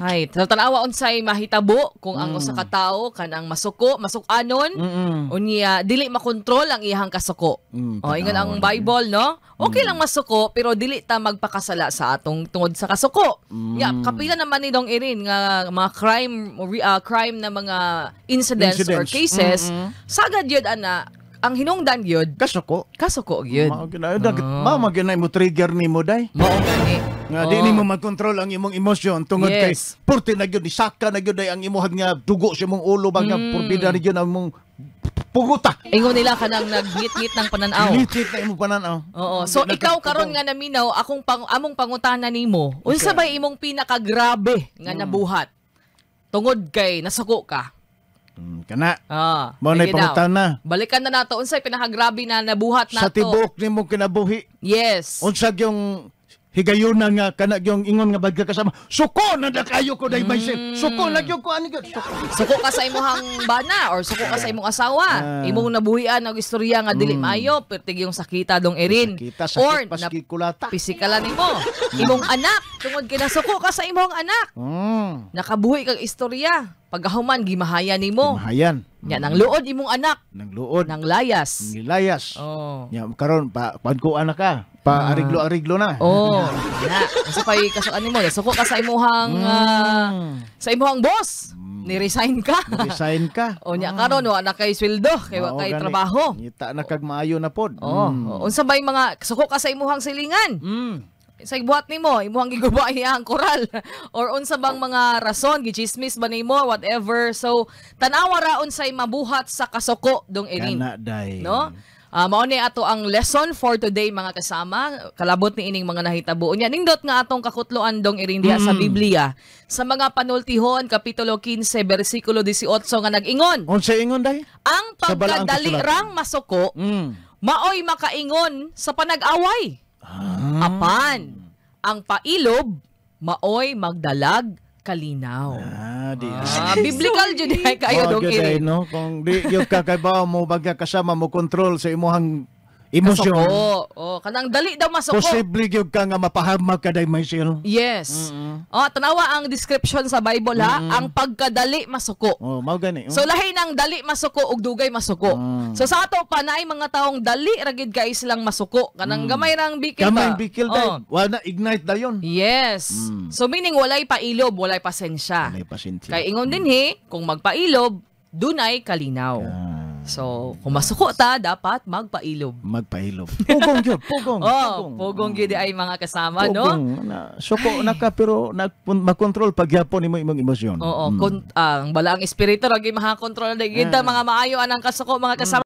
Hay, so tanawa unsay mahitabo kung ang usa ka tawo kanang masuko, masukanon, unya dili makontrol ang iyang kasuko. Ingon ang Bible, no? Okay lang masuko pero dili ta magpakasala sa atong tungod sa kasuko. Kapila naman ni Dong Erin nga mga crime na mga incidents. Or cases, sagad yun ana ang hinungdan yun Kasuko. yun. Maginay mo trigger ni mo day. Mao gani. Nga di nimo mag-control ang imong emosyon tungod kay purti na gyud isaka na gyud ang imuhang nga dugo sa imong ulo bang purbida ni gyud ang imong puguta. Ingon nila kanang nagngit-ngit ng pananaw. Ngit na imong pananaw. Oo. So ikaw karon nga naminaw among pangutana nimo. Unsa bay imong pinakagrabe nga nabuhat? Tungod kay nasuko ka. Kana. Mao nay pangutana. Balikan na nato unsay pinakagrabe na nabuhat nato. Sa tibuok nimo kinabuhi. Yes. Unsa yung higayuna nga kana yung ingon nga bagka kasama. Suko na kayo ko day myself. Suko na gyud ko ani gyud. Suko ka sa imong bana or suko ka sa imong asawa. Imong nabuhian og istorya nga dili maayo pertig yung sakita Dong Erin. Or paskikulata. Pisikalan nimo. Imong anak tungod kay nasuko ka sa imong anak. Nakabuhi kag istorya. Pagkahuman gimahayan nimo. Gimahayan. Nya nang luod imong anak. Nang luod. Nang layas. Nilayas. Nya karon pagkuan na ka. Pa-ariglo-ariglo na. Sa pay kasukan nimo, suko ka sa imuhang boss. Ni-resign ka. Ni-resign ka. O nya karon wa kay sweldo, kay wa kay trabaho. Ngita na kag maayo na pod. Unsa bay mga suko ka sa imuhang silingan? Sa ibuhat nimo, imuhang giguba iyang koral or unsa bang mga rason gichismis ba nimo whatever. So tan-awa ra unsay mabuhat sa kasuko Dong Erin. Kana day. No? Mao ni ato ang lesson for today mga kasama. Kalabot ni ining mga nahitabo. Nya nindot nga atong kakutloan Dong Erin diha sa Biblia. Sa mga panultihon kapitulo 15 bersikulo 18 nga nag-ingon. Unsa ingon day? Ang pagkadali rang masuko maoy makaingon sa panag-away. Apan ang pailob maoy magdalag kalinaw. Biblical jud ay kayo Dong Erin. No? Kung di yung kakaibaw mo bagya kasama mo control sa imong emosyon. Kanang dali daw masuko. Posible gyud ka nga mapahamag ka day myself. Yes. Tanawa ang description sa Bible ha, ang pagkadali masuko. Mao gani. So lahi ng dali masuko ug dugay masuko. So sa ato pa naay mga taong dali ra gid kay silang masuko. Kanang gamay rang bikil ba? Gamay bikil day. Wala ignite dayon. Yes. So meaning walay pailob, walay pasensya. Walay pasensya. Kay ingon dinhi kung magpailob, dunay kalinaw. So, kung masuko ta, dapat magpailob. Magpailob. Pugong yun, pugong. Pugong yun ay mga kasama, pugong, no? Suko na ka, pero mag-control pagyapon mo imong emosyon. Ang balaang espiritu, lagi makakontrol na kita, mga maayo anang kasuko, mga kasama.